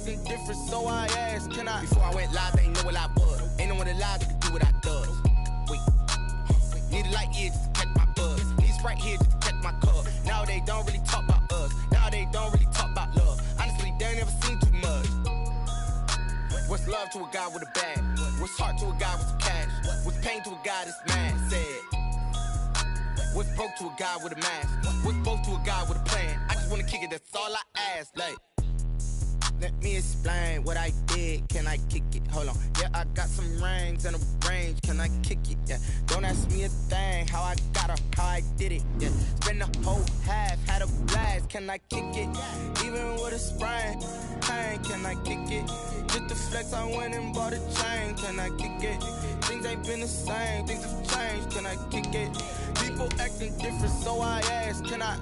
acting different, so I asked, can I? Before I went live, they ain't know what I was. Ain't no one alive that could do what I does. Wait, need a light here just to catch my buzz. Need Sprite here just to catch my cup. Now they don't really talk about us. Now they don't really talk about love. Honestly, they ain't never seen too much. What's love to a guy with a bag? What's heart to a guy with some cash? What's pain to a guy that's mad? Said. What's broke to a guy with a mask? What's both to a guy with a plan? I just wanna kick it, that's all I ask. Like, let me explain what I did. Can I kick it? Hold on. Yeah, I got some rings and a range. Can I kick it? Yeah. Don't ask me a thing. How I got her, how I did it. Yeah. Spend the whole half, had a blast. Can I kick it? Even with a sprain. Pain, can I kick it? Just the flex, I went and bought a chain. Can I kick it? Things ain't been the same. Things have changed. Can I kick it? People acting different, so I ask, can I?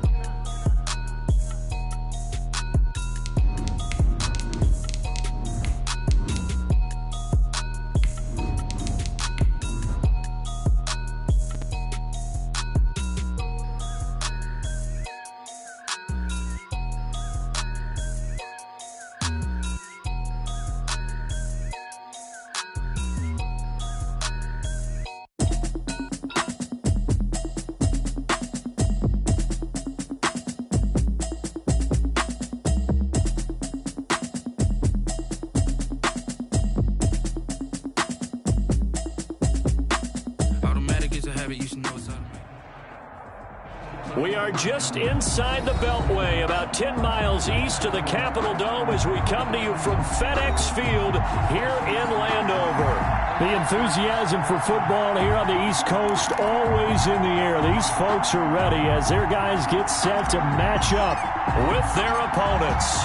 We are just inside the Beltway, about 10 miles east of the Capitol Dome as we come to you from FedEx Field here in Landover. The enthusiasm for football here on the East Coast always in the air. These folks are ready as their guys get set to match up with their opponents.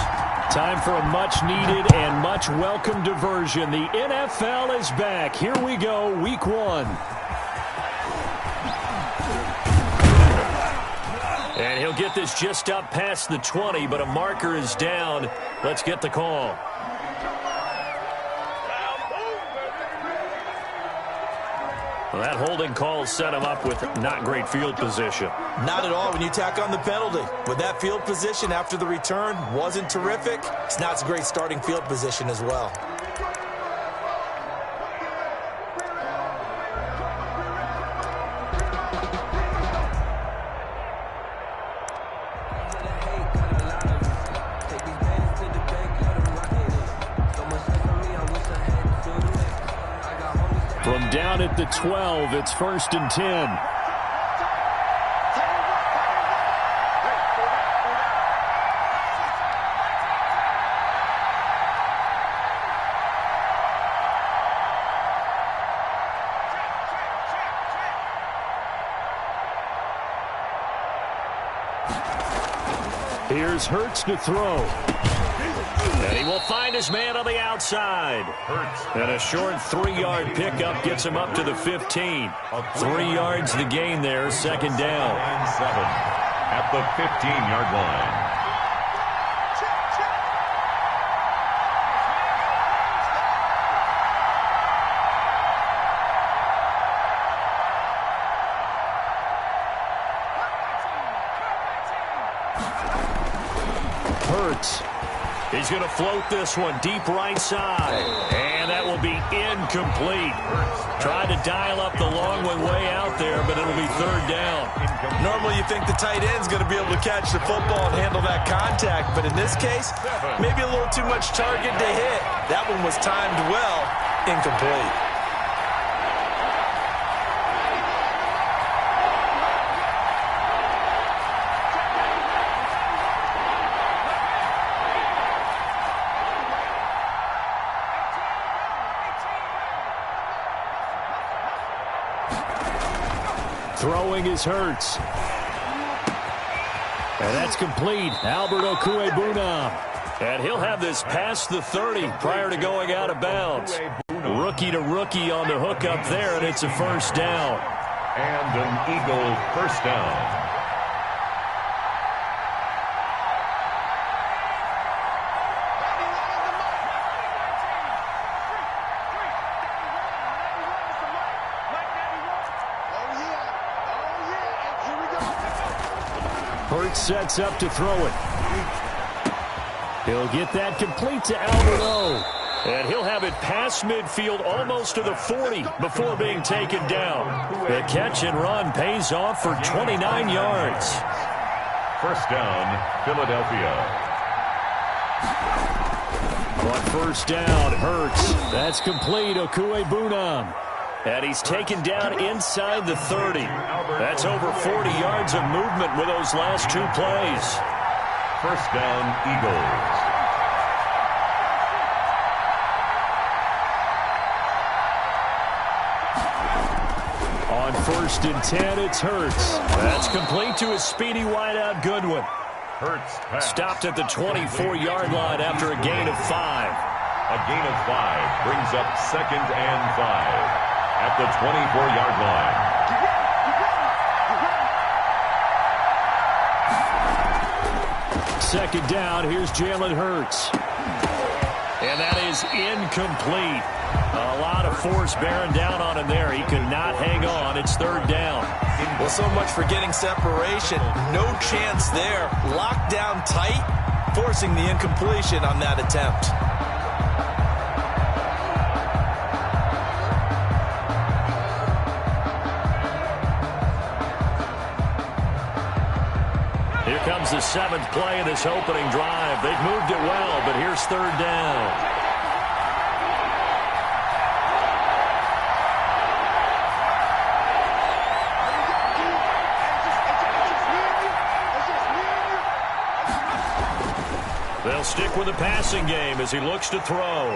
Time for a much-needed and much-welcome diversion. The NFL is back. Here we go, Week 1. And he'll get this just up past the 20, but a marker is down. Let's get the call. Well, that holding call set him up with not great field position. Not at all when you tack on the penalty. With that field position after the return wasn't terrific, it's not a great starting field position as well. From down at the 12, it's 1st and 10. Here's Hurts to throw. And he will find his man on the outside. And a short 3-yard pickup gets him up to the 15. 3 yards the gain there, 2nd down. And 7 at the 15-yard line. Hurts. He's going to float this one deep right side. And that will be incomplete. Tried to dial up the long one way out there, but it'll be 3rd down. Normally you think the tight end's going to be able to catch the football and handle that contact, but in this case, maybe a little too much target to hit. That one was timed well, incomplete. Throwing is Hurts. And that's complete. Albert Okwuegbunam. And he'll have this past the 30 prior to going out of bounds. Rookie to rookie on the hook up there, and it's a 1st down. And an Eagle 1st down. Hurts sets up to throw it. He'll get that complete to Alberto. And he'll have it past midfield almost to the 40 before being taken down. The catch and run pays off for 29 yards. First down, Philadelphia. On first down, Hurts. That's complete, Okuebunam. And he's taken down inside the 30. That's over 40 yards of movement with those last two plays. First down, Eagles. On first and 10, it's Hurts. That's complete to his speedy wideout, Goodwin. Hurts pass. Stopped at the 24-yard line after a gain of 5. A gain of 5 brings up second and 5 at the 24-yard line. Second down, here's Jalen Hurts. And that is incomplete. A lot of force bearing down on him there. He could not hang on. It's third down. Well, so much for getting separation. No chance there. Locked down tight, forcing the incompletion on that attempt. Here comes the 7th play of this opening drive. They've moved it well, but here's third down. They'll stick with the passing game as he looks to throw.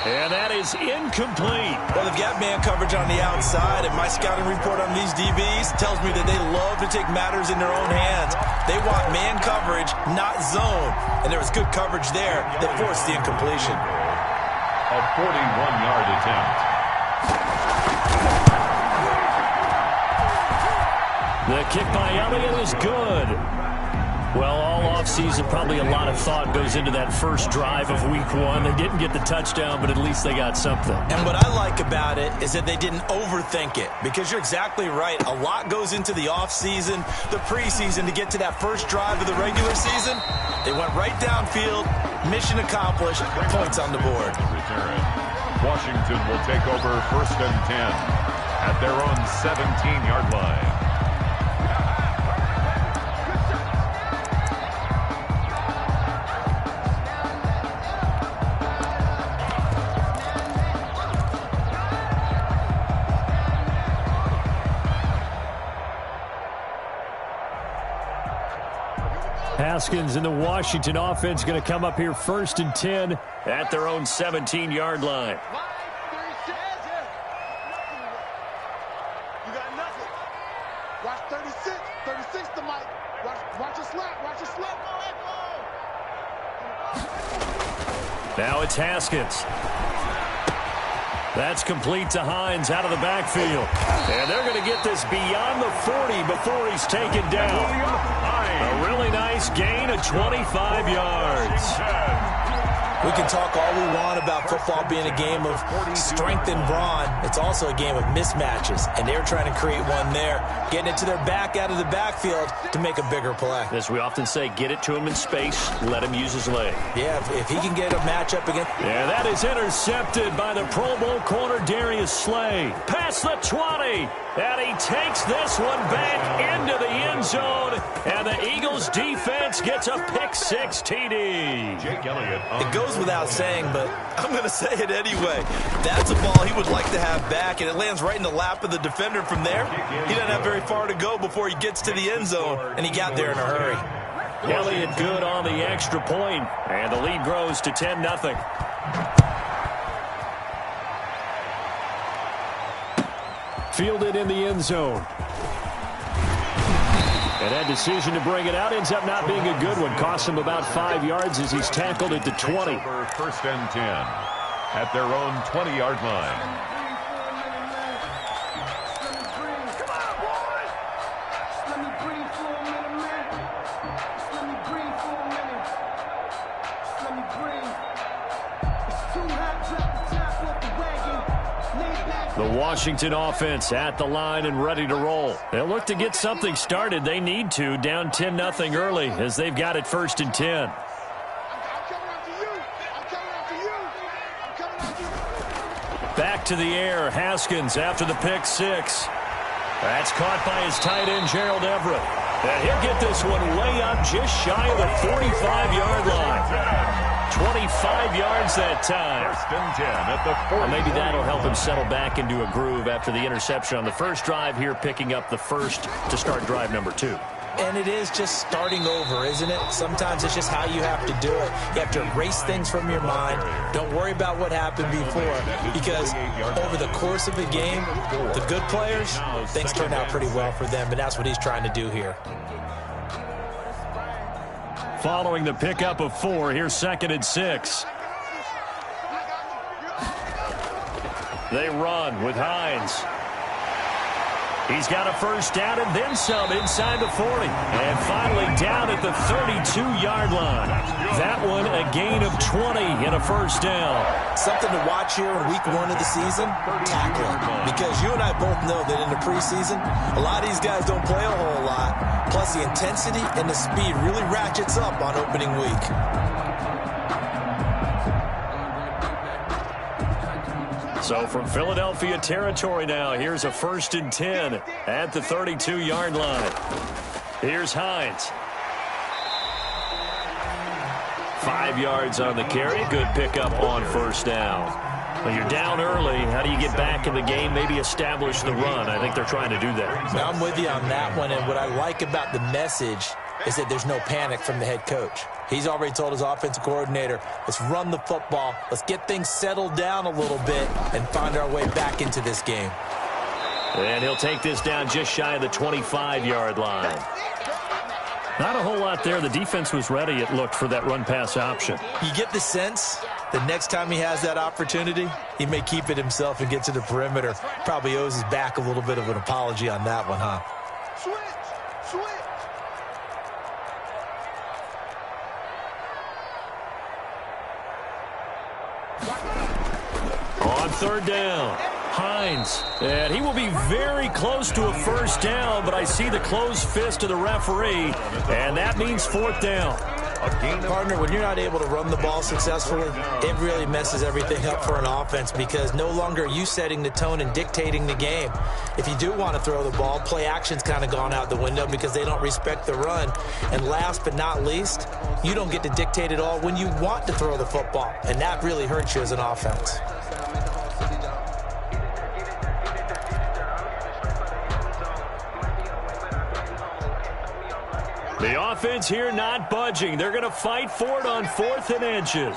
And that is incomplete. Well, they've got man coverage on the outside, and my scouting report on these DBs tells me that they love to take matters in their own hands. They want man coverage, not zone. And there was good coverage there that forced the incompletion. A 41-yard attempt. The kick by Elliott is good. Well, all offseason, probably a lot of thought goes into that first drive of week 1. They didn't get the touchdown, but at least they got something. And what I like about it is that they didn't overthink it, because you're exactly right. A lot goes into the offseason, the preseason, to get to that first drive of the regular season. They went right downfield, mission accomplished, points on the board. Return. Washington will take over first and 10 at their own 17-yard line. Haskins and the Washington offense going to come up here first and 10 at their own 17-yard line. You got nothing. Watch 36. 36 the mic. Watch your slap. Watch your slap. Now it's Haskins. That's complete to Hines out of the backfield. And they're going to get this beyond the 40 before he's taken down. A really nice gain of 25 yards. We can talk all we want about football being a game of strength and brawn. It's also a game of mismatches, and they're trying to create one there, getting it to their back out of the backfield to make a bigger play. As we often say, get it to him in space, let him use his leg. Yeah, if he can get a matchup against... Yeah, that is intercepted by the Pro Bowl corner Darius Slay. Past the 20, and he takes this one back into the end zone, and the Eagles defense gets a pick-6 TD. Jake Elliott. It goes without saying, but I'm going to say it anyway. That's a ball he would like to have back, and it lands right in the lap of the defender from there. He doesn't have very far to go before he gets to the end zone, and he got there in a hurry. Elliott good on the extra point, and the lead grows to 10-0. Fielded in the end zone. And that decision to bring it out ends up not being a good one. Costs him about 5 yards as he's tackled at the 20. First and 10 at their own 20-yard line. The Washington offense at the line and ready to roll. They'll look to get something started. They need to, down 10-0 early as they've got it first and 10. Back to the air, Haskins after the pick six. That's caught by his tight end, Gerald Everett. And he'll get this one way up just shy of the 45-yard line. 25 yards that time. First and 10 at the 40. Well, maybe that'll help him settle back into a groove after the interception on the first drive here, picking up the first to start drive number 2. And it is just starting over, isn't it? Sometimes it's just how you have to do it. You have to erase things from your mind. Don't worry about what happened before, because over the course of the game, the good players, things turn out pretty well for them, and that's what he's trying to do here. Following the pickup of 4, here's 2nd and 6. They run with Hines. He's got a first down and then some inside the 40. And finally down at the 32-yard line. That one a gain of 20 and a first down. Something to watch here in week 1 of the season, tackling. Because you and I both know that in the preseason, a lot of these guys don't play a whole lot. Plus the intensity and the speed really ratchets up on opening week. So from Philadelphia territory now, here's a 1st and 10 at the 32-yard line. Here's Hines. 5 yards on the carry. Good pickup on first down. Well, you're down early. How do you get back in the game, maybe establish the run? I think they're trying to do that. Now, I'm with you on that one, and what I like about the message is that there's no panic from the head coach. He's already told his offensive coordinator, let's run the football, let's get things settled down a little bit and find our way back into this game. And he'll take this down just shy of the 25-yard line. Not a whole lot there. The defense was ready, it looked, for that run-pass option. You get the sense the next time he has that opportunity, he may keep it himself and get to the perimeter. Probably owes his back a little bit of an apology on that one, huh? Switch. On 3rd down, Hines. And he will be very close to a first down, but I see the closed fist of the referee, and that means 4th down. Partner, when you're not able to run the ball successfully, it really messes everything up for an offense, because no longer are you setting the tone and dictating the game. If you do want to throw the ball, play action's kind of gone out the window because they don't respect the run. And last but not least, you don't get to dictate it all when you want to throw the football, and that really hurts you as an offense. The offense here not budging. They're going to fight for it on 4th and inches.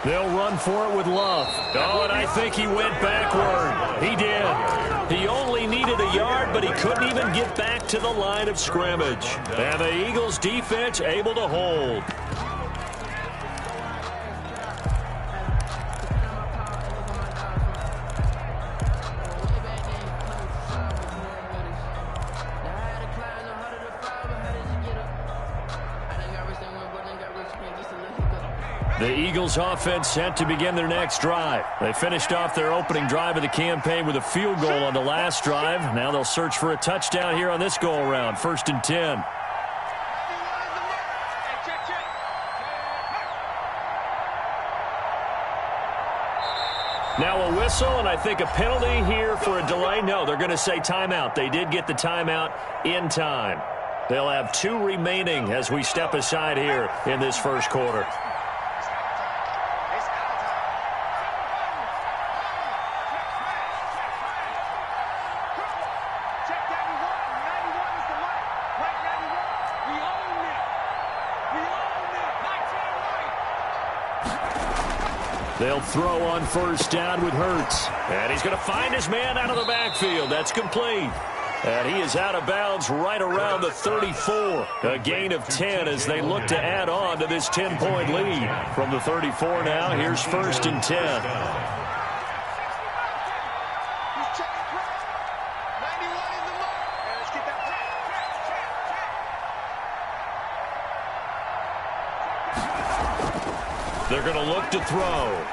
They'll run for it with Love. Oh, and I think he went backward. He did. He only needed a yard, but he couldn't even get back to the line of scrimmage. And the Eagles defense able to hold. The Eagles offense set to begin their next drive. They finished off their opening drive of the campaign with a field goal on the last drive. Now they'll search for a touchdown here on this go-around. 1st and 10. Now a whistle, and I think a penalty here for a delay. No, they're going to say timeout. They did get the timeout in time. They'll have 2 remaining as we step aside here in this first quarter. They'll throw on first down with Hurts. And he's going to find his man out of the backfield. That's complete. And he is out of bounds right around the 34. A gain of 10 as they look to add on to this 10-point lead. From the 34 now, here's 1st and 10. They're going to look to throw.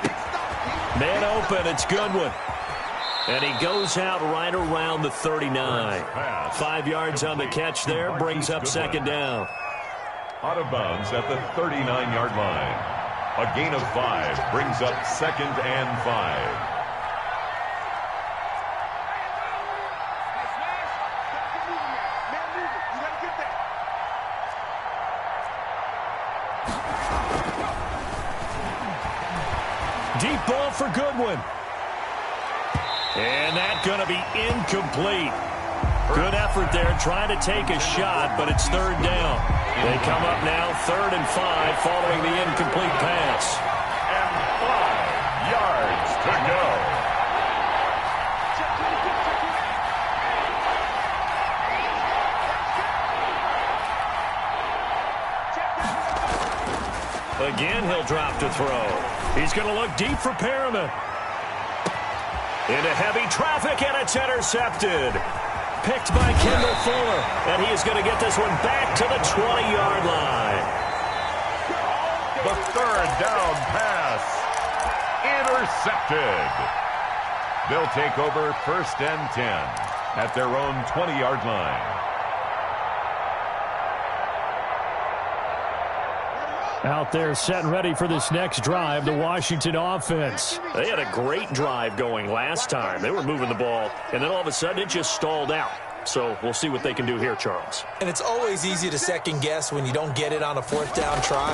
Man open, it's Goodwin. And he goes out right around the 39. 5 yards on the catch there, brings up 2nd down. Out of bounds at the 39-yard line. A gain of 5 brings up 2nd and 5. Deep ball for Goodwin. And that's going to be incomplete. Good effort there, trying to take a shot, but it's 3rd down. They come up now 3rd and 5 following the incomplete pass. And 5 yards to go. Again, he'll drop to throw. He's going to look deep for Perriman. Into heavy traffic, and it's intercepted. Picked by Kendall Fuller, and he is going to get this one back to the 20-yard line. The 3rd down pass. Intercepted. They'll take over 1st and 10 at their own 20-yard line. Out there set and ready for this next drive, the Washington offense. They had a great drive going last time. They were moving the ball, and then all of a sudden it just stalled out. So we'll see what they can do here, Charles. And it's always easy to second guess when you don't get it on a 4th down try.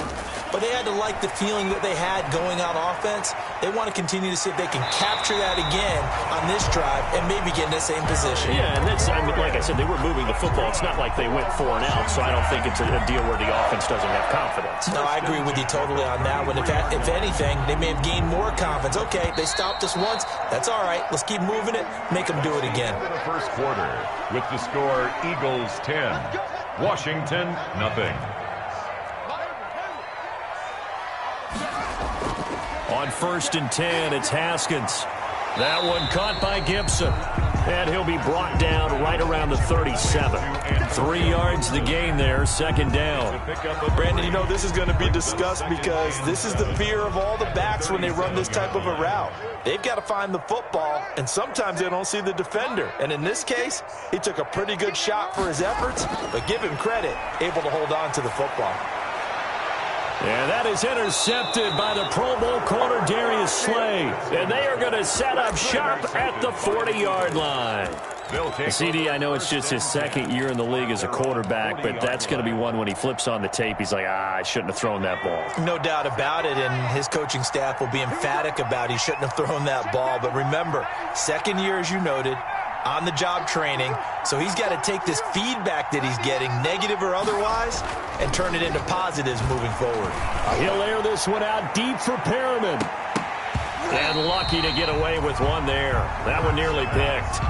But they had to like the feeling that they had going on offense. They want to continue to see if they can capture that again on this drive and maybe get in the same position. Yeah, and that's, I mean, like I said, they were moving the football. It's not like they went 4 and out, so I don't think it's a deal where the offense doesn't have confidence. No, I agree with you totally on that one. If anything, they may have gained more confidence. Okay, they stopped us once. That's all right. Let's keep moving it. Make them do it again. In the first quarter, with the score Eagles 10, Washington nothing. On 1st and 10, it's Haskins. That one caught by Gibson. And he'll be brought down right around the 37. 3 yards the gain there, 2nd down. Brandon, you know this is going to be discussed because this is the fear of all the backs when they run this type of a route. They've got to find the football, and sometimes they don't see the defender. And in this case, he took a pretty good shot for his efforts, but give him credit, able to hold on to the football. And that is intercepted by the Pro Bowl corner Darius Slay. And they are going to set up shop at the 40-yard line. CD, I know it's just his 2nd year in the league as a quarterback, but that's going to be one when he flips on the tape, he's like, I shouldn't have thrown that ball. No doubt about it, and his coaching staff will be emphatic about he shouldn't have thrown that ball. But remember, 2nd year, as you noted, on-the-job training, so he's got to take this feedback that he's getting, negative or otherwise, and turn it into positives moving forward. He'll air this one out deep for Perriman. And lucky to get away with one there. That one nearly picked.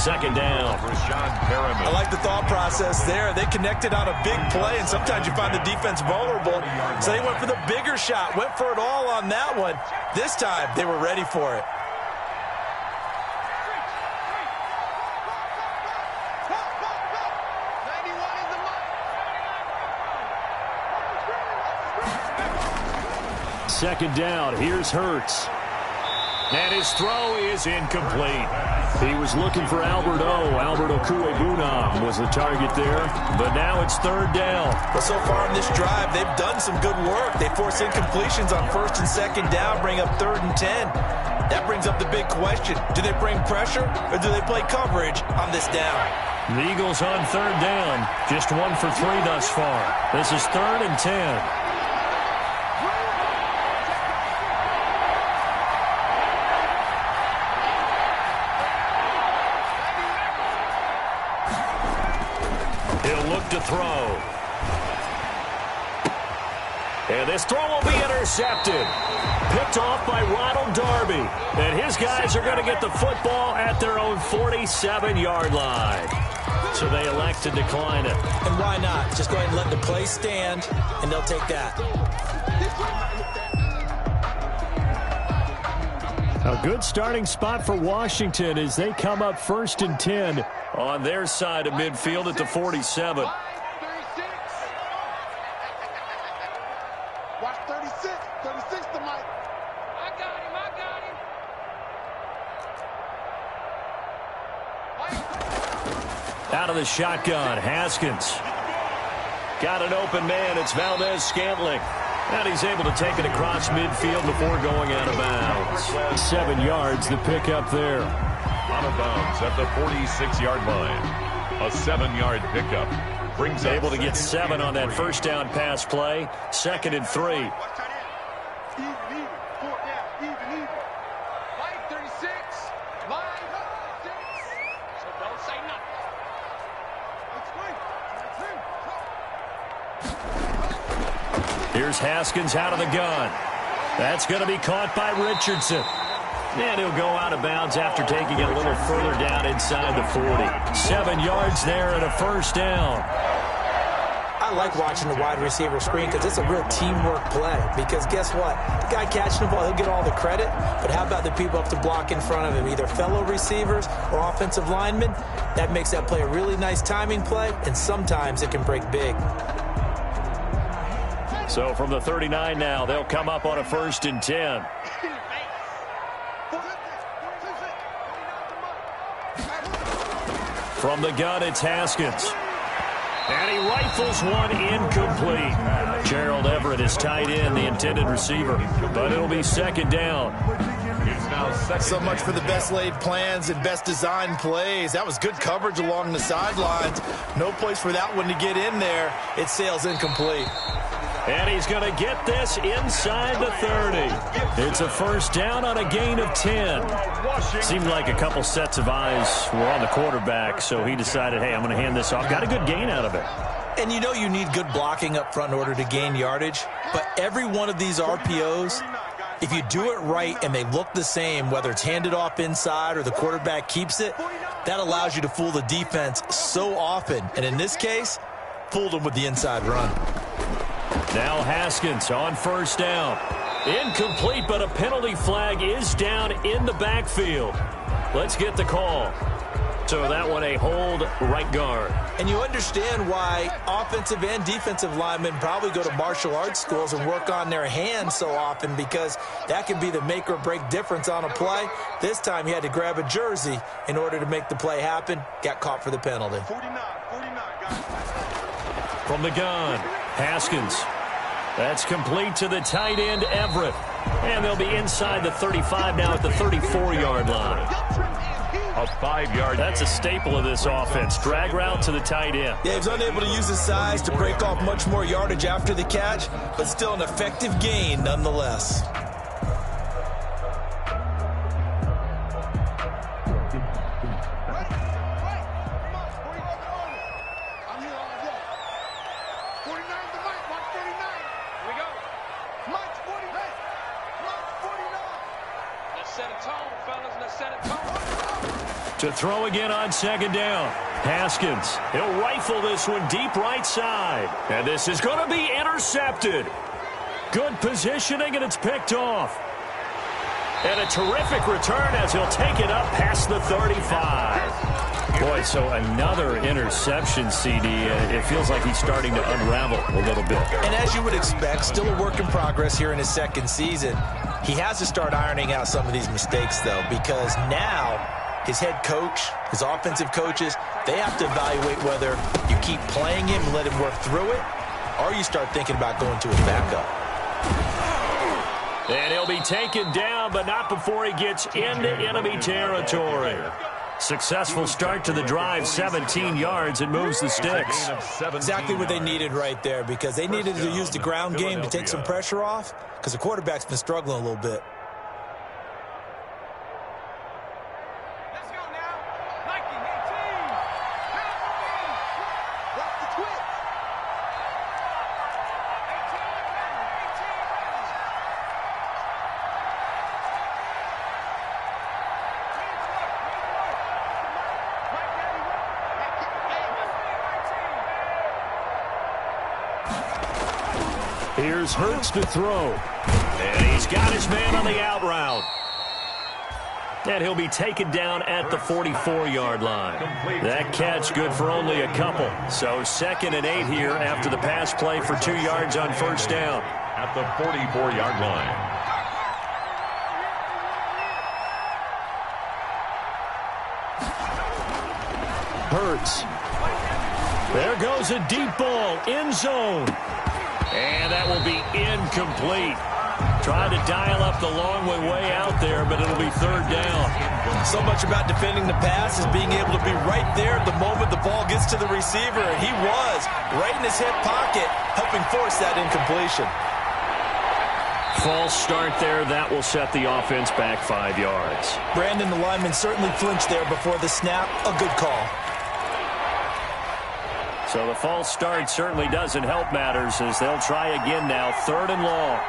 2nd down. I like the thought process there. They connected on a big play, and sometimes you find the defense vulnerable. So they went for the bigger shot, went for it all on that one. This time, they were ready for it. Second down, here's Hurts. And his throw is incomplete. He was looking for Albert O. Albert Okuebunam was the target there, but now it's 3rd down. But so far in this drive, they've done some good work. They force incompletions on 1st and 2nd down, bring up 3rd and 10. That brings up the big question. Do they bring pressure, or do they play coverage on this down? The Eagles on 3rd down, just 1 for 3 thus far. This is 3rd and 10. To throw. And this throw will be intercepted. Picked off by Ronald Darby. And his guys are going to get the football at their own 47-yard line. So they elect to decline it. And why not? Just go ahead and let the play stand, and they'll take that. A good starting spot for Washington as they come up 1st and 10 on their side of midfield at the 47. Watch 36. 36 to Mike. I got him. Out of the shotgun, Haskins. Got an open man. It's Valdez Scantling. And he's able to take it across midfield before going out of bounds. 7 yards, the pickup there. Out of bounds at the 46-yard line. A 7-yard pickup. Brings able to get 7 on that first down pass play. 2nd and 3. Here's Haskins out of the gun. That's going to be caught by Richardson. And he'll go out of bounds after taking it a little further down inside the 40. 7 yards there and a first down. I like watching the wide receiver screen because it's a real teamwork play. Because guess what? The guy catching the ball, he'll get all the credit. But how about the people up to block in front of him, either fellow receivers or offensive linemen? That makes that play a really nice timing play, and sometimes it can break big. So from the 39 now, they'll come up on a 1st and 10. From the gun, it's Haskins. And he rifles one incomplete. Gerald Everett is tight end, the intended receiver. But it'll be 2nd down. So much for the best laid plans and best designed plays. That was good coverage along the sidelines. No place for that one to get in there. It sails incomplete. And he's going to get this inside the 30. It's a first down on a gain of 10. Seemed like a couple sets of eyes were on the quarterback, so he decided, hey, I'm going to hand this off. Got a good gain out of it. And you know you need good blocking up front in order to gain yardage. But every one of these RPOs, if you do it right and they look the same, whether it's handed off inside or the quarterback keeps it, that allows you to fool the defense so often. And in this case, fooled them with the inside run. Now Haskins on first down. Incomplete, but a penalty flag is down in the backfield. Let's get the call. So that one a hold, right guard. And you understand why offensive and defensive linemen probably go to martial arts schools and work on their hands so often, because that can be the make or break difference on a play. This time he had to grab a jersey in order to make the play happen. Got caught for the penalty. 49, From the gun, Haskins. That's complete to the tight end, Everett. And they'll be inside the 35 now at the 34-yard line. A 5-yard. That's a staple of this offense. Drag route to the tight end. Yeah, he was unable to use his size to break off much more yardage after the catch, but still an effective gain nonetheless. To throw again on 2nd down. Haskins, he'll rifle this one deep right side. And this is going to be intercepted. Good positioning, and it's picked off. And a terrific return as he'll take it up past the 35. Boy, so another interception, CD. It feels like he's starting to unravel a little bit. And as you would expect, still a work in progress here in his 2nd season. He has to start ironing out some of these mistakes, though, because now his head coach, his offensive coaches, they have to evaluate whether you keep playing him and let him work through it, or you start thinking about going to his backup. And he'll be taken down, but not before he gets into enemy territory. Successful start to the drive, 17 yards, and moves the sticks. Exactly what they needed right there, because they needed to use the ground game to take some pressure off, because the quarterback's been struggling a little bit. Here's Hurts to throw. And he's got his man on the out route. And he'll be taken down at the 44-yard line. That catch good for only a couple. So 2nd and 8 here after the pass play for 2 yards on first down. At the 44-yard line. Hurts. There goes a deep ball, end zone. And that will be incomplete. Tried to dial up the long way out there, but it'll be third down. So much about defending the pass is being able to be right there the moment the ball gets to the receiver, and he was right in his hip pocket, helping force that incompletion. False start there. That will set the offense back 5 yards. Brandon, the lineman, certainly flinched there before the snap. A good call. So the false start certainly doesn't help matters as they'll try again now. Third and long.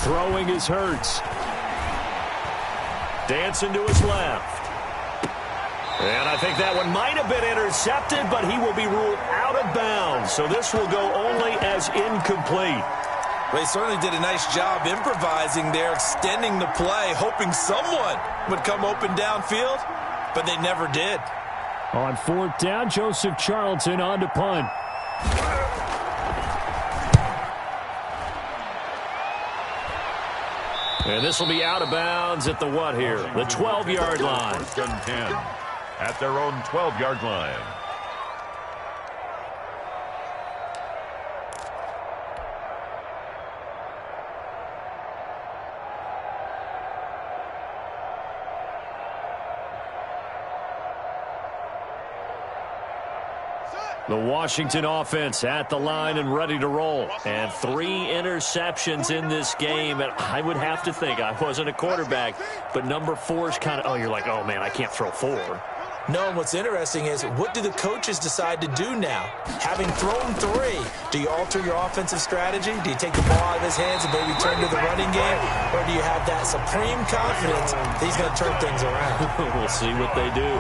Throwing is Hurts. Dancing to his left. And I think that one might have been intercepted, but he will be ruled out of bounds. So this will go only as incomplete. Well, he certainly did a nice job improvising there, extending the play, hoping someone would come open downfield, but they never did. On fourth down, Joseph Charlton on to punt. And this will be out of bounds at the what here? The 12-yard line. First and 10 at their own 12-yard line. The Washington offense at the line and ready to roll. And 3 interceptions in this game. And I would have to think, I wasn't a quarterback, but number 4 is kind of, oh, you're like, oh, man, I can't throw 4. No, and what's interesting is, what do the coaches decide to do now? Having thrown 3, do you alter your offensive strategy? Do you take the ball out of his hands and maybe turn to the running game? Or do you have that supreme confidence that he's going to turn things around? We'll see what they do.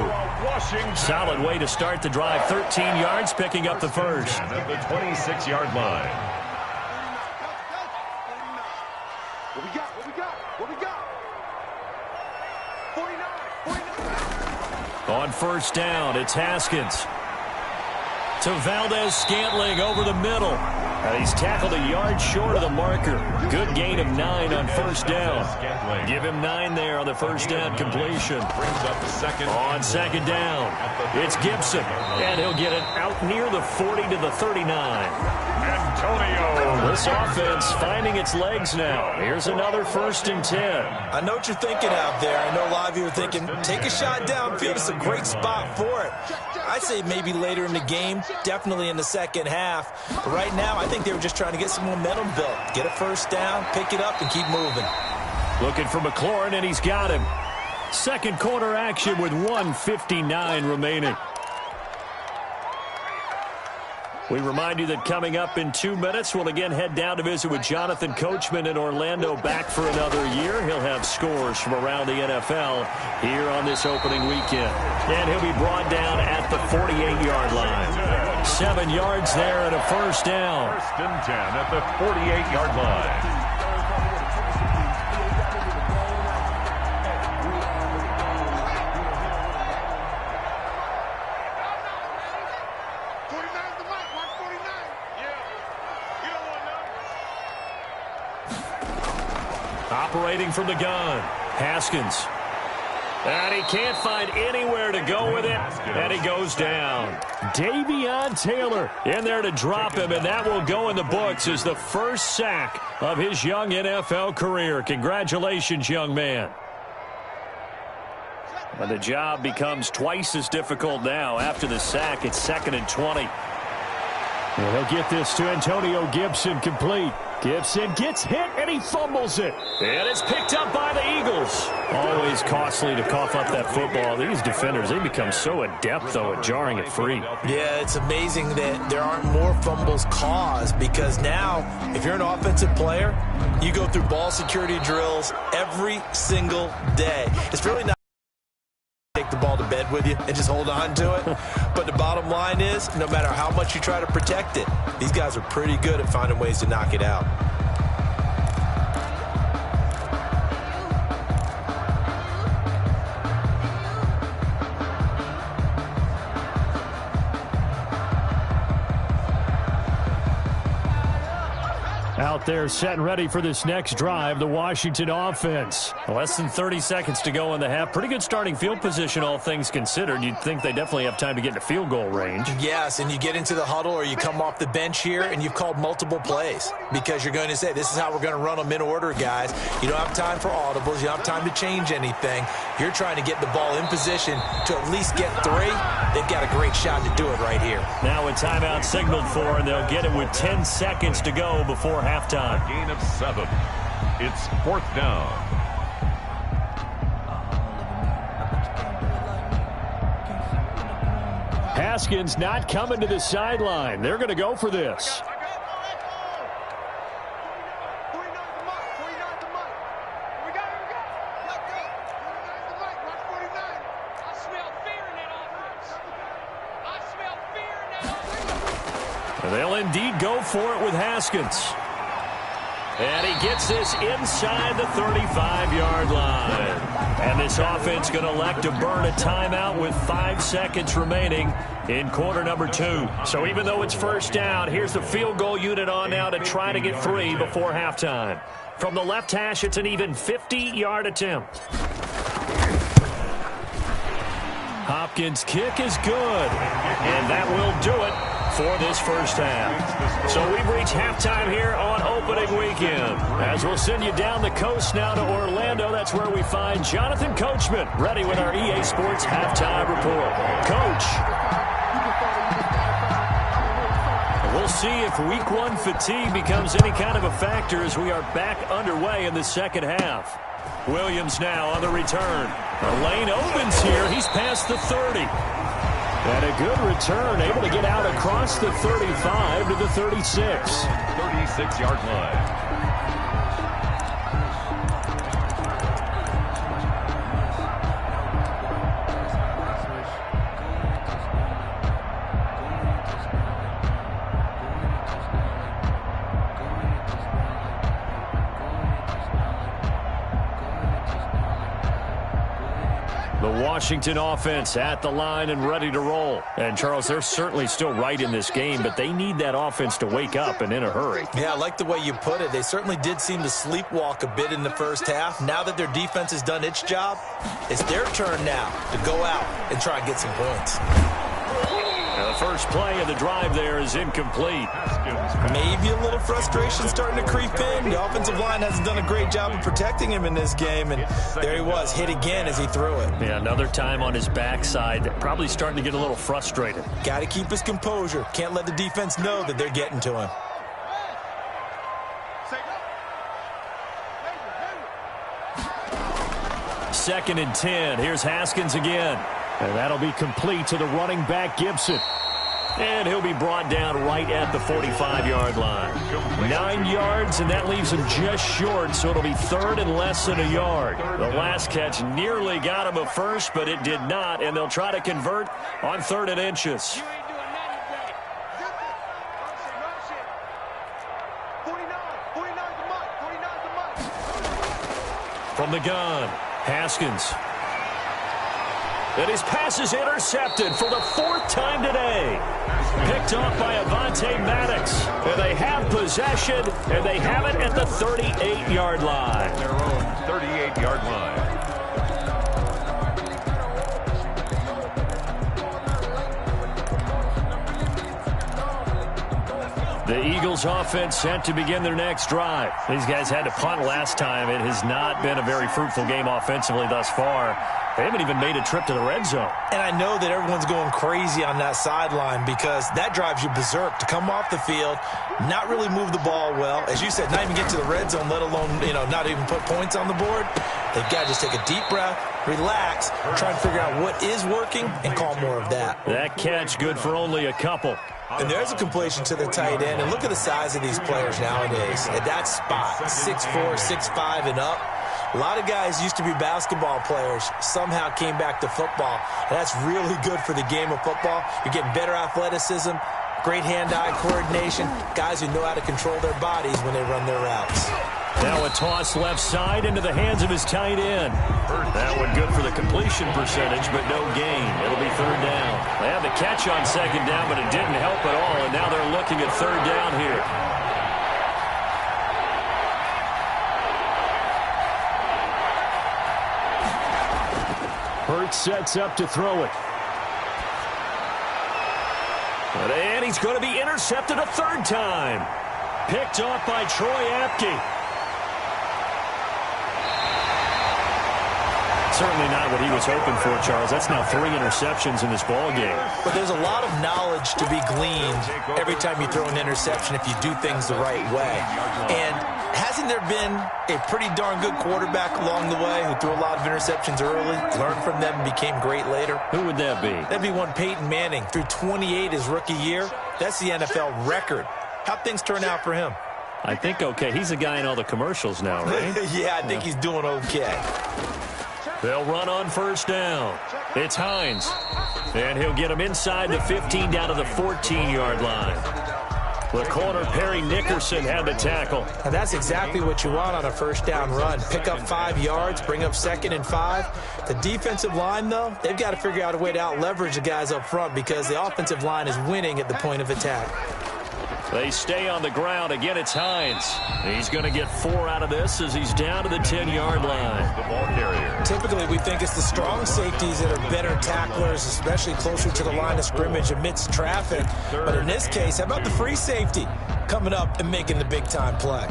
Solid way to start the drive. 13 yards, picking up the first. At the 26-yard line. What we got? What we got? What we got? 49. On first down, it's Haskins. To Valdez-Scantling over the middle. He's tackled a yard short of the marker. Good gain of 9 on first down. Give him 9 there on the first down completion. Brings up second. On second down, it's Gibson. And he'll get it out near the 40 to the 39. Antonio. This offense finding its legs now. Here's another first and 10. I know what you're thinking out there. I know a lot of you are thinking, take a shot downfield. It's a great spot for it. I'd say maybe later in the game, definitely in the second half. But right now, I think they were just trying to get some momentum built. Get a first down, pick it up, and keep moving. Looking for McLaurin, and he's got him. Second quarter action with 1:59 remaining. We remind you that coming up in 2 minutes, we'll again head down to visit with Jonathan Coachman in Orlando, back for another year. He'll have scores from around the NFL here on this opening weekend. And he'll be brought down at the 48-yard line. 7 yards there and a first down. First and 10 at the 48-yard line. Operating from the gun, Haskins. And he can't find anywhere to go with it, and he goes down. Davion Taylor in there to drop him, and that will go in the books as the first sack of his young NFL career. Congratulations, young man. And the job becomes twice as difficult now. After the sack, it's 2nd and 20. And he'll get this to Antonio Gibson, complete. Gibson gets hit, and he fumbles it. And it's picked up by the Eagles. Always costly to cough up that football. These defenders, they become so adept, though, at jarring it free. Yeah, it's amazing that there aren't more fumbles caused, because now, if you're an offensive player, you go through ball security drills every single day. It's really not take the ball to bed with you and just hold on to it. But the bottom line is, no matter how much you try to protect it, these guys are pretty good at finding ways to knock it out. Out there set and ready for this next drive, the Washington offense. Less than 30 seconds to go in the half. Pretty good starting field position, all things considered. You'd think they definitely have time to get into field goal range. Yes, and you get into the huddle or you come off the bench here and you've called multiple plays because you're going to say, this is how we're going to run them in order, guys. You don't have time for audibles. You don't have time to change anything. You're trying to get the ball in position to at least get 3. They've got a great shot to do it right here. Now a timeout signaled for, and they'll get it with 10 seconds to go before halftime. A gain of 7. It's 4th down. Haskins not coming to the sideline. They're going to go for this. They'll indeed go for it with Haskins. And he gets this inside the 35-yard line. And this offense going to elect to burn a timeout with 5 seconds remaining in quarter number 2. So even though it's first down, here's the field goal unit on now to try to get 3 before halftime. From the left hash, it's an even 50-yard attempt. Hopkins' kick is good. And that will do it for this first half. So we've reached halftime here on opening weekend. As we'll send you down the coast now to Orlando, that's where we find Jonathan Coachman, ready with our EA Sports halftime report. Coach. We'll see if week 1 fatigue becomes any kind of a factor as we are back underway in the second half. Williams now on the return. The lane opens here. He's past the 30. And a good return, able to get out across the 35 to the 36. 36-yard line. Washington offense at the line and ready to roll. And, Charles, they're certainly still right in this game, but they need that offense to wake up and in a hurry. Yeah, I like the way you put it. They certainly did seem to sleepwalk a bit in the first half. Now that their defense has done its job, it's their turn now to go out and try and get some points. The first play of the drive there is incomplete. Maybe a little frustration starting to creep in. The offensive line hasn't done a great job of protecting him in this game, and there he was, hit again as he threw it. Yeah, another time on his backside, probably starting to get a little frustrated. Got to keep his composure. Can't let the defense know that they're getting to him. Second and 10. Here's Haskins again. And that'll be complete to the running back, Gibson. And he'll be brought down right at the 45-yard line. 9 yards, and that leaves him just short, so it'll be third and less than a yard. The last catch nearly got him a first, but it did not, and they'll try to convert on 3rd and inches. From the gun, Haskins. And his pass is intercepted for the 4th time today. Picked off by Avonte Maddox. And they have possession, and they have it at the 38-yard line. Their own 38-yard line. The Eagles offense set to begin their next drive. These guys had to punt last time. It has not been a very fruitful game offensively thus far. They haven't even made a trip to the red zone. And I know that everyone's going crazy on that sideline because that drives you berserk to come off the field, not really move the ball well. As you said, not even get to the red zone, let alone, not even put points on the board. They've got to just take a deep breath, relax, try and figure out what is working and call more of that. That catch good for only a couple. And there's a completion to the tight end. And look at the size of these players nowadays. At that spot, 6'4", 6'5", and up. A lot of guys used to be basketball players, somehow came back to football. And that's really good for the game of football. You're getting better athleticism, great hand-eye coordination, guys who know how to control their bodies when they run their routes. Now a toss left side into the hands of his tight end. That one good for the completion percentage, but no gain. It'll be 3rd down. They had the catch on 2nd down, but it didn't help at all, and now they're looking at 3rd down here. Hurts sets up to throw it. And he's going to be intercepted a third time. Picked off by Troy Apke. Certainly not what he was hoping for, Charles. That's now 3 interceptions in this ball game. But there's a lot of knowledge to be gleaned every time you throw an interception if you do things the right way. And hasn't there been a pretty darn good quarterback along the way who threw a lot of interceptions early, learned from them, and became great later? Who would that be? That'd be one Peyton Manning. Threw 28 his rookie year. That's the NFL record. How'd things turn out for him? I think okay. He's a guy in all the commercials now, right? Yeah, I think he's doing okay. They'll run on first down. It's Hines. And he'll get him inside the 15 down to the 14-yard line. The corner, Perry Nickerson, had the tackle. Now that's exactly what you want on a first down run. Pick up 5 yards, bring up 2nd and 5. The defensive line, though, they've got to figure out a way to out-leverage the guys up front because the offensive line is winning at the point of attack. They stay on the ground. Again, it's Hines. He's going to get 4 out of this as he's down to the 10-yard line. The ball carrier. Typically, we think it's the strong safeties that are better tacklers, especially closer to the line of scrimmage amidst traffic. But in this case, how about the free safety coming up and making the big-time play?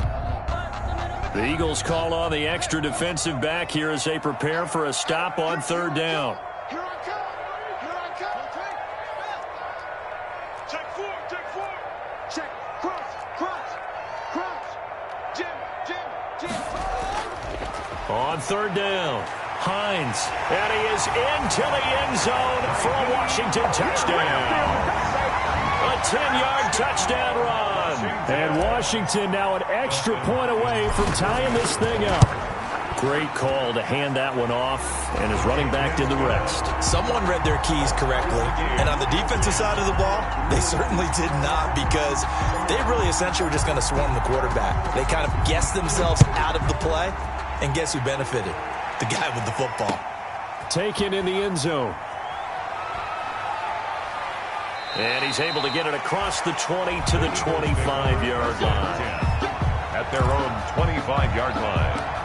The Eagles call on the extra defensive back here as they prepare for a stop on third down. Here I come. Here I come. Check 4. Check 4. Check. Cross. Jim. On third down, Hines. And he is into the end zone for a Washington touchdown. A 10-yard touchdown run. And Washington now an extra point away from tying this thing up. Great call to hand that one off, and his running back did the rest. Someone read their keys correctly, and on the defensive side of the ball, they certainly did not because they really essentially were just going to swarm the quarterback. They kind of guessed themselves out of the play, and guess who benefited? The guy with the football. Taken in the end zone. And he's able to get it across the 20 to the 25-yard line. At their own 25-yard line.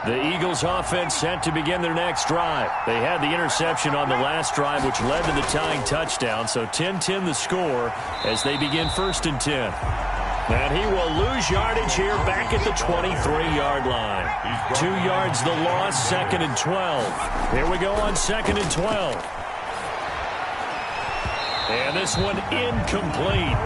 The Eagles offense set to begin their next drive. They had the interception on the last drive, which led to the tying touchdown. So 10-10 the score as they begin 1st and 10. And he will lose yardage here back at the 23-yard line. 2 yards the loss, 2nd and 12. Here we go on 2nd and 12. And this one incomplete.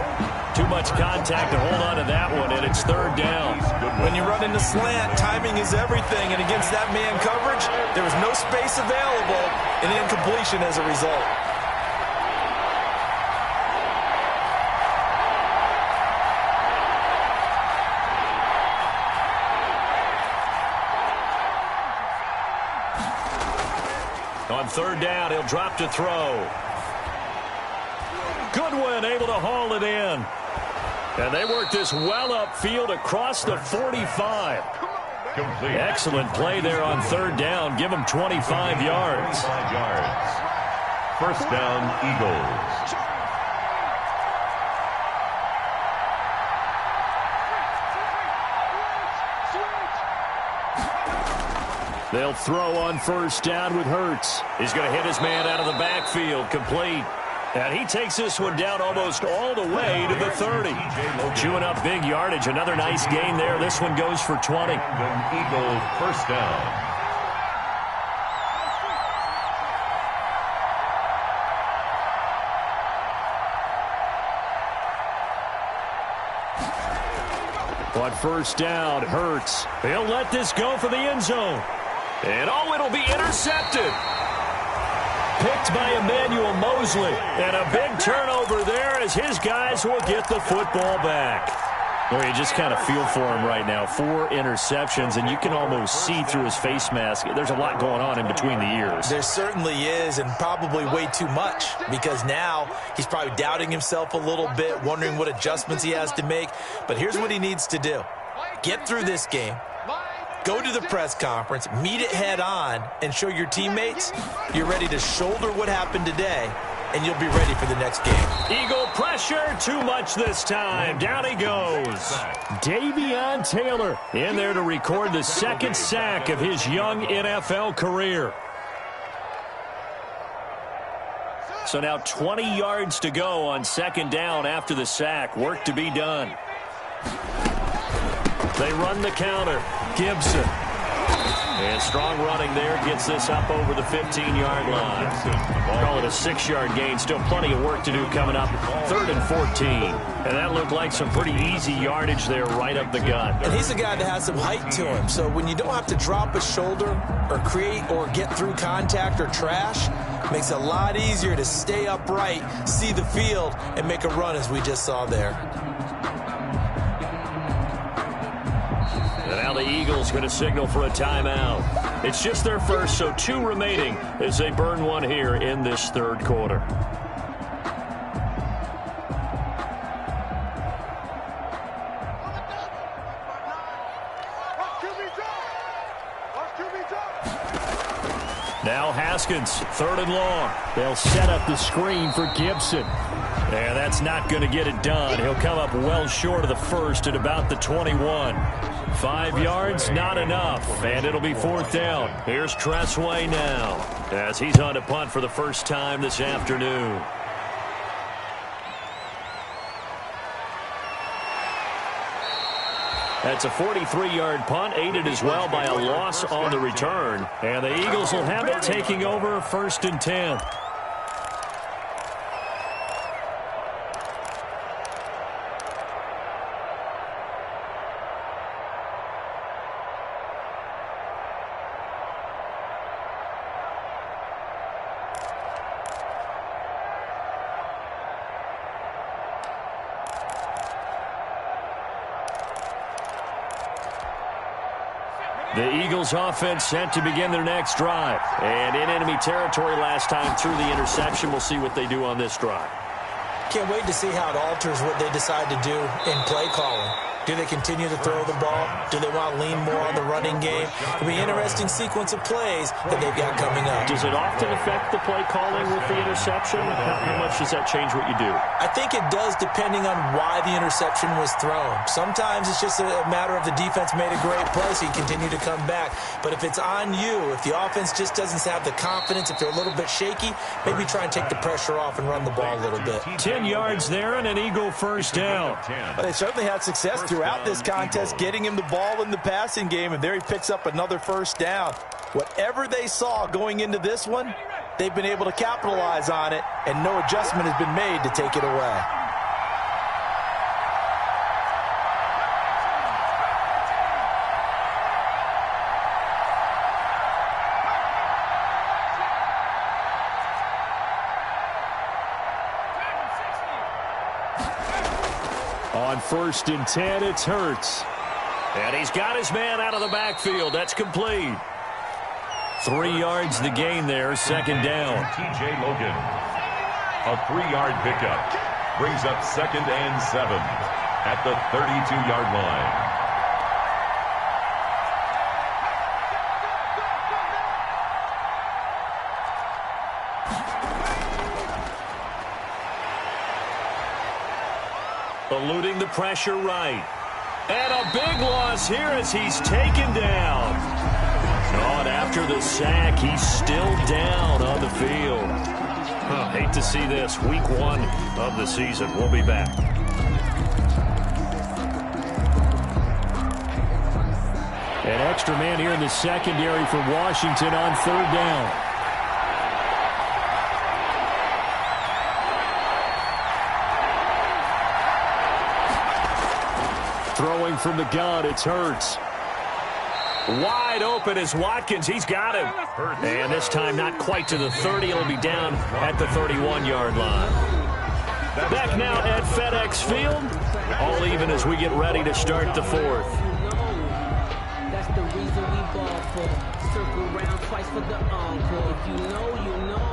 Too much contact to hold on to that one, and it's 3rd down. When you run into slant, timing is everything, and against that man coverage, there was no space available, and incompletion as a result. On 3rd down, he'll drop to throw. Goodwin able to haul it in. And they work this well upfield across the 45. Complete. Excellent play there on 3rd down. Give them 25 yards. 25 yards. 1st down, Eagles. They'll throw on 1st down with Hurts. He's going to hit his man out of the backfield. Complete. And he takes this one down almost all the way to the 30. Chewing up big yardage. Another nice gain there. This one goes for 20. Eagles 1st down. On 1st down, Hurts. He'll let this go for the end zone. And oh, it'll be intercepted. Picked by Emmanuel Mosley. And a big turnover there as his guys will get the football back. Well, you just kind of feel for him right now. 4 interceptions, and you can almost see through his face mask. There's a lot going on in between the ears. There certainly is, and probably way too much, because now he's probably doubting himself a little bit, wondering what adjustments he has to make. But here's what he needs to do. Get through this game, go to the press conference, meet it head on, and show your teammates you're ready to shoulder what happened today, and you'll be ready for the next game. Eagle pressure, too much this time. Down he goes. Davion Taylor in there to record the second sack of his young NFL career. So now 20 yards to go on second down after the sack. Work to be done. They run the counter. Gibson. And strong running there gets this up over the 15-yard line. Call it a 6-yard gain. Still plenty of work to do coming up. 3rd and 14. And that looked like some pretty easy yardage there right up the gut. And he's a guy that has some height to him. So when you don't have to drop a shoulder or create or get through contact or trash, makes it a lot easier to stay upright, see the field, and make a run as we just saw there. And now the Eagles going to signal for a timeout. It's just their first, so 2 remaining as they burn one here in this third quarter. Now Haskins, 3rd and long. They'll set up the screen for Gibson. And that's not going to get it done. He'll come up well short of the first at about the 21. 5 yards, not enough. And it'll be 4th down. Here's Tressway now as he's on to punt for the first time this afternoon. That's a 43-yard punt, aided as well by a loss on the return. And the Eagles will have it taking over 1st and 10. The Eagles offense set to begin their next drive. And in enemy territory last time through the interception. We'll see what they do on this drive. Can't wait to see how it alters what they decide to do in play calling. Do they continue to throw the ball? Do they want to lean more on the running game? It'll be an interesting sequence of plays that they've got coming up. Does it often affect the play calling with the interception? How much does that change what you do? I think it does, depending on why the interception was thrown. Sometimes it's just a matter of the defense made a great play, so you continue to come back. But if it's on you, if the offense just doesn't have the confidence, if they're a little bit shaky, maybe try and take the pressure off and run the ball a little bit. 10 yards there and an Eagle first down. Well, they certainly had success throughout this contest, getting him the ball in the passing game, and there he picks up another first down. Whatever they saw going into this one, they've been able to capitalize on it, and no adjustment has been made to take it away. On 1st and 10, it's Hurts. And he's got his man out of the backfield. That's complete. 3 yards the gain there, 2nd down. T.J. Logan. A 3-yard pickup brings up 2nd and 7 at the 32-yard line. Eluding the pressure right. And a big loss here as he's taken down. Oh, and after the sack, he's still down on the field. Hate to see this. Week 1 of the season. We'll be back. An extra man here in the secondary for Washington on 3rd down. Throwing from the gun, it's Hurts. Wide open is Watkins. He's got him. And this time not quite to the 30. It'll be down at the 31-yard line. Back now at FedEx Field. All even as we get ready to start the fourth. That's the reason we ball for. Circle round twice for the encore. If you know, you know.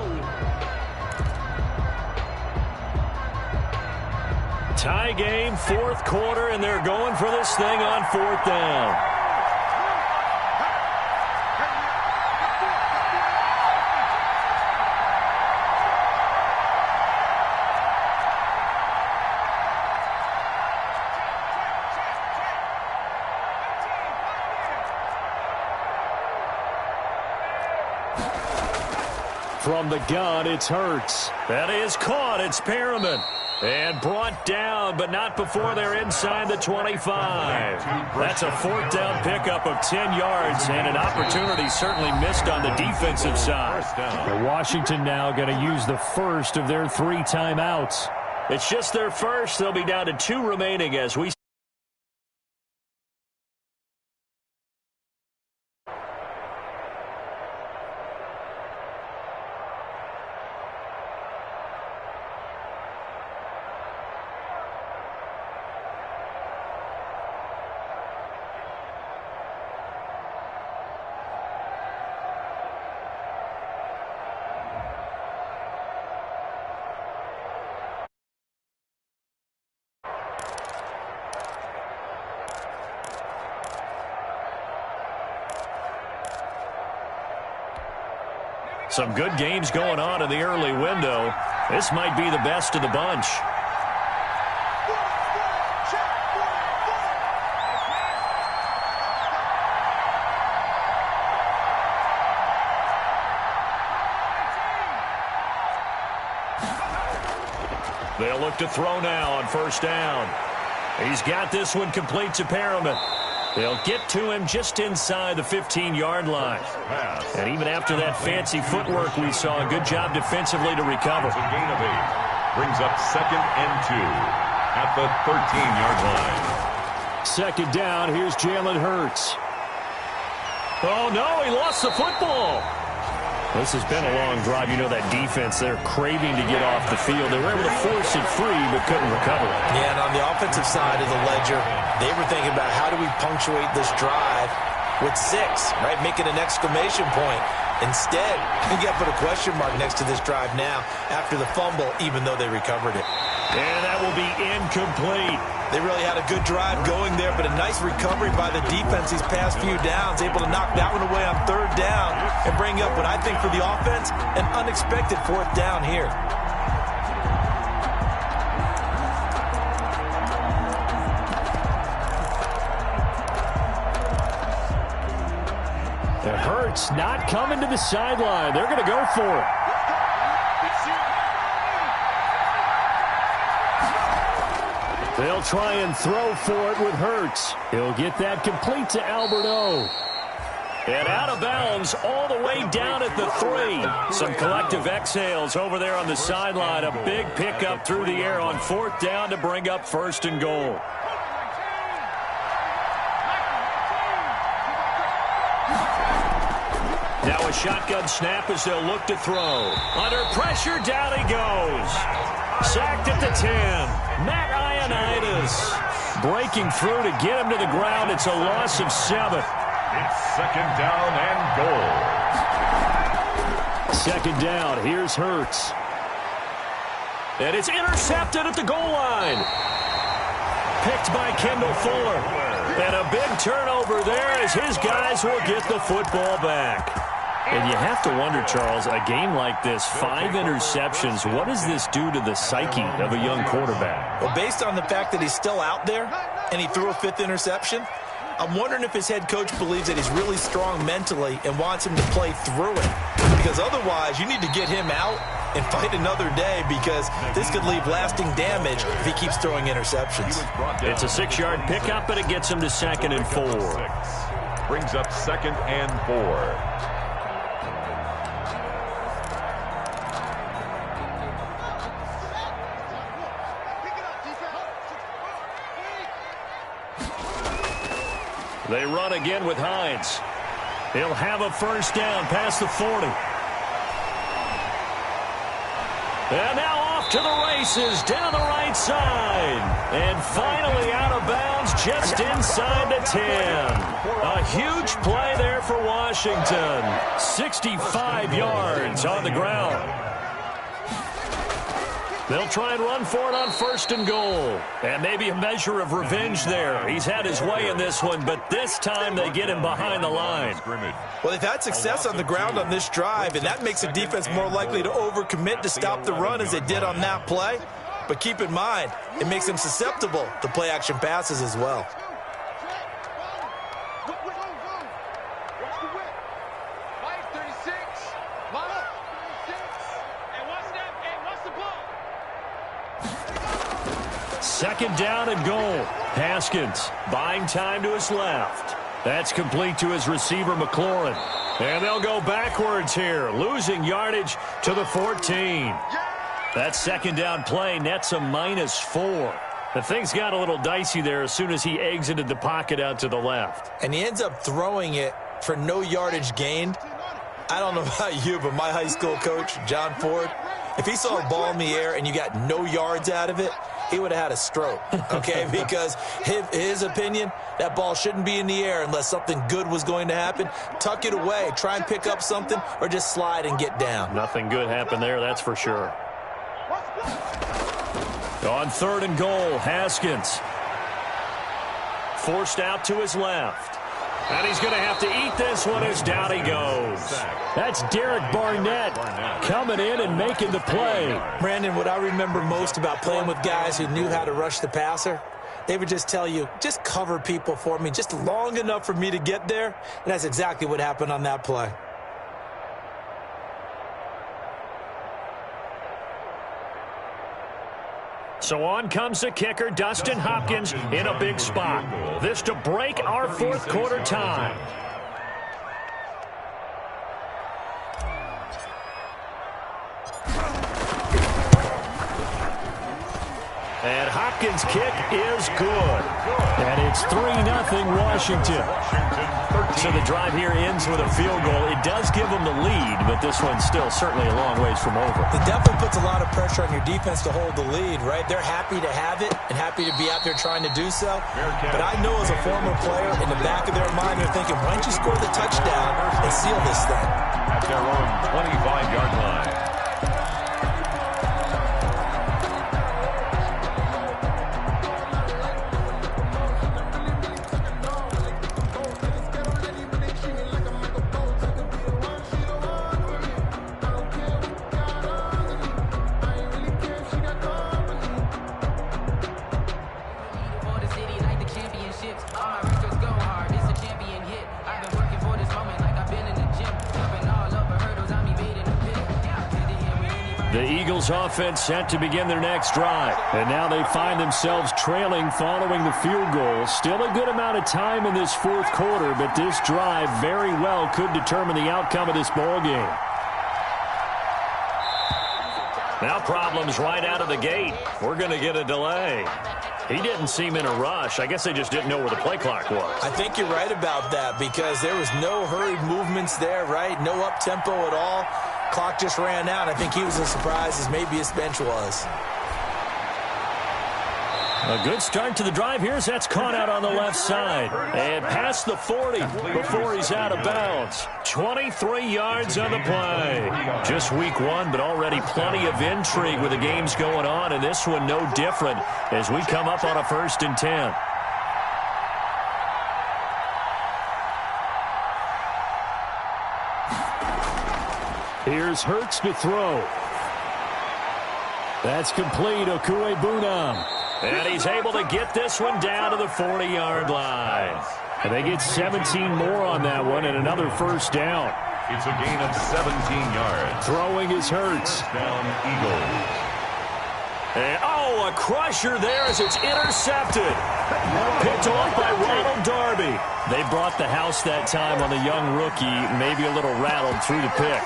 Tie game, fourth quarter, and they're going for this thing on fourth down. From the gun, it's Hurts. That is caught. It's Perriman. And brought down, but not before they're inside the 25. That's a fourth down pickup of 10 yards, and an opportunity certainly missed on the defensive side. Washington now going to use the first of their 3 timeouts. It's just their first. They'll be down to 2 remaining as we some good games going on in the early window. This might be the best of the bunch. They'll look to throw now on first down. He's got this one complete to Perriman. They'll get to him just inside the 15-yard line. And even after that fancy footwork we saw, a good job defensively to recover. A gain of 8. Brings up 2nd and 2 at the 13-yard line. 2nd down, here's Jalen Hurts. Oh, no, he lost the football. This has been a long drive. You know that defense, they're craving to get off the field. They were able to force it free, but couldn't recover it. Yeah, and on the offensive side of the ledger, they were thinking about how do we punctuate this drive with 6, right? Making an exclamation point. Instead, you got to put a question mark next to this drive now after the fumble, even though they recovered it. And that will be incomplete. They really had a good drive going there, but a nice recovery by the defense these past few downs, able to knock that one away on 3rd down and bring up what I think for the offense, an unexpected 4th down here. It hurts not coming to the sideline. They're going to go for it. They'll try and throw for it with Hurts. He'll get that complete to Alberto. And out of bounds all the way down at the 3. Some collective exhales over there on the sideline. A big pickup through the air on 4th down to bring up 1st and goal. Now a shotgun snap as they'll look to throw. Under pressure, down he goes. Sacked at the 10. Matt Ioannidis breaking through to get him to the ground. It's a loss of 7. It's 2nd down and goal. 2nd down. Here's Hurts. And it's intercepted at the goal line. Picked by Kendall Fuller. And a big turnover there as his guys will get the football back. And you have to wonder, Charles, a game like this, 5 interceptions, what does this do to the psyche of a young quarterback? Well, based on the fact that he's still out there and he threw a 5th interception, I'm wondering if his head coach believes that he's really strong mentally and wants him to play through it. Because otherwise, you need to get him out and fight another day, because this could leave lasting damage if he keeps throwing interceptions. It's a 6-yard pickup, but it gets him to 2nd and 4. Brings up 2nd and 4. They run again with Hines. He'll have a 1st down past the 40. And now off off to the races down the right side. And finally out of bounds just inside the 10. A huge play there for Washington. 65 yards on the ground. They'll try and run for it on 1st and goal. And maybe a measure of revenge there. He's had his way in this one, but this time they get him behind the line. Well, they've had success on the ground on this drive, and that makes the defense more likely to overcommit to stop the run as they did on that play. But keep in mind, it makes them susceptible to play-action passes as well. Second down and goal. Haskins buying time to his left. That's complete to his receiver, McLaurin. And they'll go backwards here, losing yardage to the 14. That second down play nets a -4. The things got a little dicey there as soon as he exited the pocket out to the left. And he ends up throwing it for no yardage gained. I don't know about you, but my high school coach, John Ford, if he saw a ball in the air and you got no yards out of it, he would have had a stroke, okay? Because his opinion, that ball shouldn't be in the air unless something good was going to happen. Tuck it away, try and pick up something, or just slide and get down. Nothing good happened there, that's for sure. On 3rd and goal, Haskins. Forced out to his left. And he's going to have to eat this one as down he goes. That's Derek Barnett coming in and making the play. Brandon, what I remember most about playing with guys who knew how to rush the passer, they would just tell you, just cover people for me, just long enough for me to get there. And that's exactly what happened on that play. So on comes the kicker, Dustin Hopkins, in a big spot. This to break our 4th quarter time. And Hopkins' kick is good. And it's 3-0 Washington. So the drive here ends with a field goal. It does give them the lead, but this one's still certainly a long ways from over. It definitely puts a lot of pressure on your defense to hold the lead, right? They're happy to have it and happy to be out there trying to do so. But I know as a former player, in the back of their mind, they're thinking, why don't you score the touchdown and seal this thing? At their own 25-yard line. The Eagles offense set to begin their next drive. And now they find themselves trailing following the field goal. Still a good amount of time in this 4th quarter, but this drive very well could determine the outcome of this ball game. Now problems right out of the gate. We're going to get a delay. He didn't seem in a rush. I guess they just didn't know where the play clock was. I think you're right about that because there was no hurried movements there, right? No up-tempo at all. Clock just ran out. I think he was as surprised as maybe his bench was. A good start to the drive here as that's caught out on the left side. And past the 40 before he's out of bounds. 23 yards on the play. Just week 1, but already plenty of intrigue with the games going on. And this one no different as we come up on a 1st and 10. Here's Hurts to throw. That's complete. Okuebunam. And he's able to get this one down to the 40-yard line. And they get 17 more on that one and another 1st down. It's a gain of 17 yards. Throwing is Hurts. First down, Eagles. And, a crusher there as it's intercepted. Picked off by Ronald Darby. They brought the house that time on the young rookie, maybe a little rattled through the pick.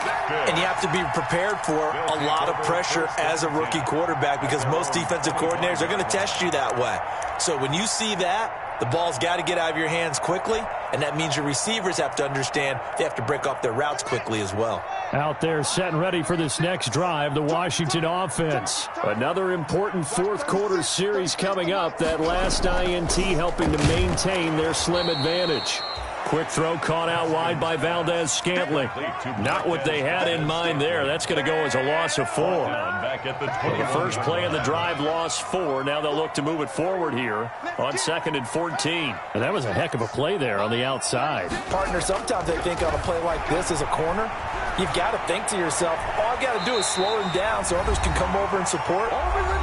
And you have to be prepared for a lot of pressure as a rookie quarterback because most defensive coordinators are going to test you that way. So when you see that, the ball's got to get out of your hands quickly, and that means your receivers have to understand they have to break off their routes quickly as well. Out there set and ready for this next drive, the Washington offense. Another important fourth quarter series coming up. That last INT helping to maintain their slim advantage. Quick throw caught out wide by Valdez-Scantling. Not what they had in mind there. That's going to go as a loss of 4. The first play of the drive lost 4. Now they'll look to move it forward here on 2nd and 14. And that was a heck of a play there on the outside. Partner, sometimes they think on a play like this as a corner, you've got to think to yourself, all I've got to do is slow him down so others can come over and support.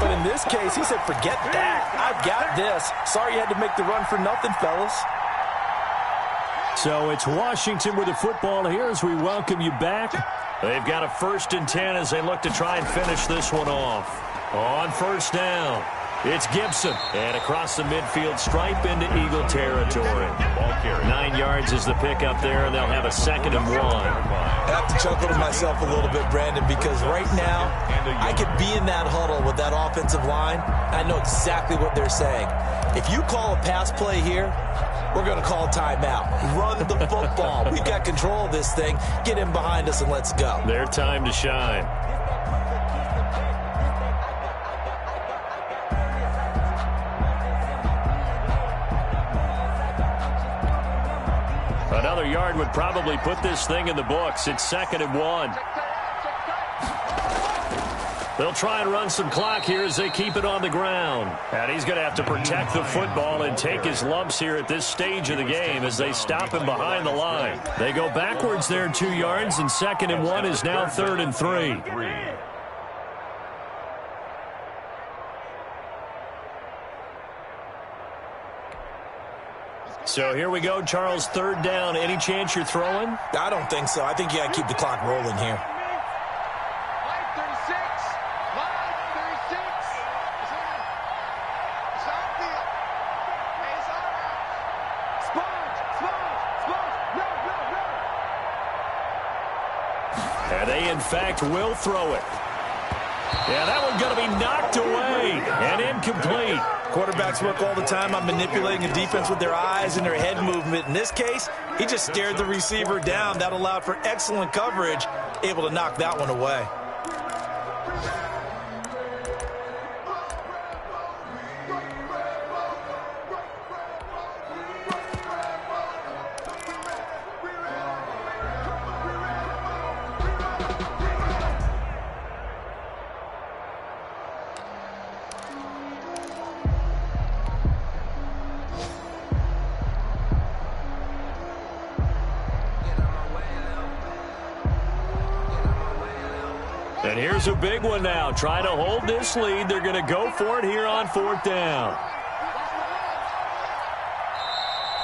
But in this case, he said, forget that. I've got this. Sorry you had to make the run for nothing, fellas. So it's Washington with the football here as we welcome you back. They've got a 1st and 10 as they look to try and finish this one off. On 1st down, it's Gibson. And across the midfield stripe into Eagle territory. 9 yards is the pickup there, and they'll have a 2nd and 1. I have to chuckle to myself a little bit, Brandon, because right now I could be in that huddle with that offensive line. I know exactly what they're saying. If you call a pass play here, we're going to call timeout. Run the football. We've got control of this thing. Get in behind us and let's go. Their time to shine. Another yard would probably put this thing in the books. It's 2nd and 1. They'll try and run some clock here as they keep it on the ground. And he's going to have to protect the football and take his lumps here at this stage of the game as they stop him behind the line. They go backwards there 2 yards, and 2nd and 1 is now 3rd and 3. So here we go, Charles, 3rd down. Any chance you're throwing? I don't think so. I think you got to keep the clock rolling here. And they, in fact, will throw it. Yeah, that one's going to be knocked away and incomplete. Quarterbacks work all the time on manipulating a defense with their eyes and their head movement. In this case, he just stared the receiver down. That allowed for excellent coverage, able to knock that one away. And here's a big one now. Trying to hold this lead. They're going to go for it here on 4th down.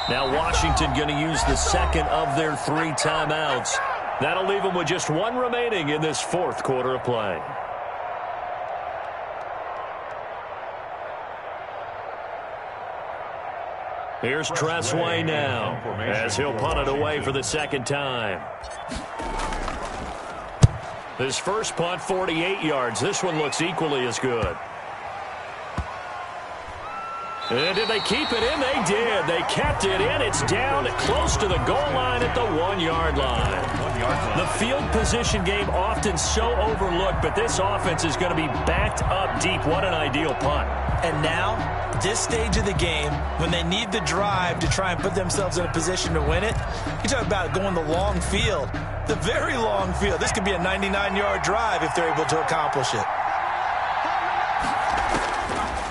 Now Washington going to use the 2nd of their 3 timeouts. That'll leave them with just 1 remaining in this 4th quarter of play. Here's Tressway now as he'll punt it away for the 2nd time. His first punt, 48 yards. This one looks equally as good. And did they keep it in? They did. They kept it in. It's down close to the goal line at the 1-yard line. The field position game often so overlooked, but this offense is going to be backed up deep. What an ideal punt. And now, this stage of the game, when they need the drive to try and put themselves in a position to win it, you talk about going the long field, the very long field. This could be a 99-yard drive if they're able to accomplish it.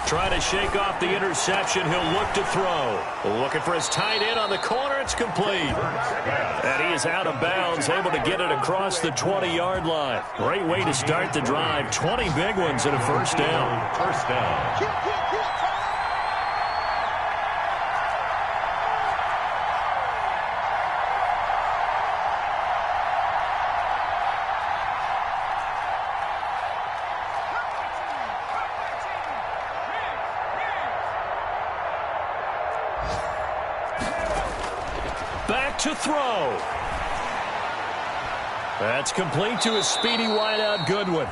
Trying to shake off the interception. He'll look to throw. Looking for his tight end on the corner. It's complete. And he is out of bounds, able to get it across the 20-yard line. Great way to start the drive. 20 big ones and a first down. First down. To throw. That's complete to his speedy wideout Goodwin.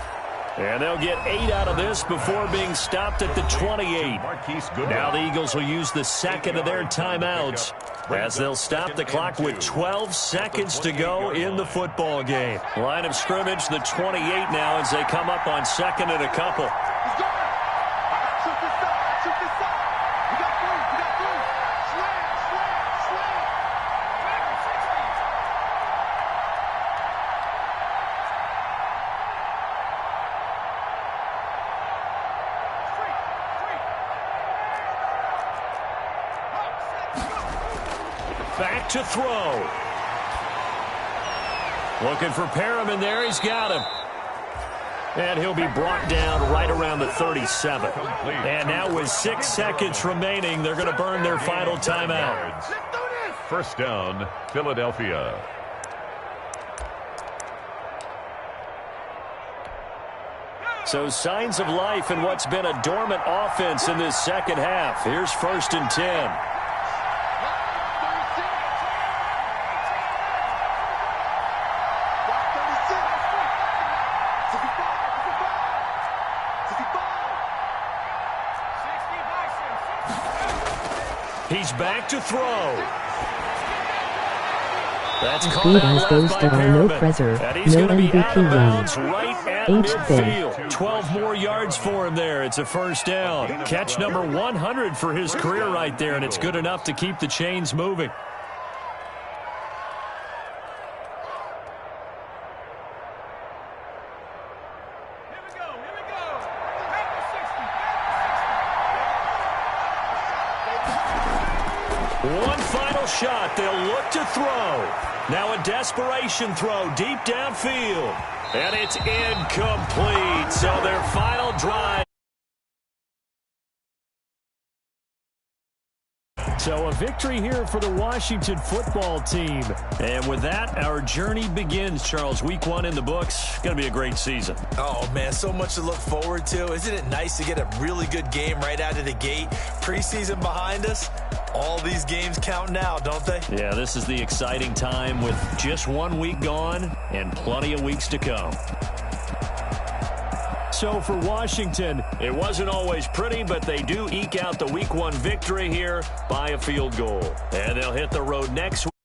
And they'll get 8 out of this before being stopped at the 28. Now the Eagles will use the second of their timeouts as they'll stop the clock with 12 seconds to go in the football game. Line of scrimmage, the 28 now as they come up on second and a couple. Back to throw. Looking for Perriman there. He's got him. And he'll be brought down right around the 37. And now with 6 seconds remaining, they're going to burn their final timeout. First down, Philadelphia. So signs of life in what's been a dormant offense in this second half. Here's 1st and 10. He's back to throw. That's speed as those that are no pressure, no MVP round. Right at midfield. 12 more yards for him there. It's a first down. Catch number 100 for his career right there, and it's good enough to keep the chains moving. One final shot. They'll look to throw. Now a desperation throw deep downfield. And it's incomplete. So their final drive. So a victory here for the Washington football team. And with that, our journey begins, Charles. Week 1 in the books. Going to be a great season. Oh, man, so much to look forward to. Isn't it nice to get a really good game right out of the gate? Preseason behind us. All these games count now, don't they? Yeah, this is the exciting time with just 1 week gone and plenty of weeks to come. So for Washington, it wasn't always pretty, but they do eke out the Week 1 victory here by a field goal. And they'll hit the road next week.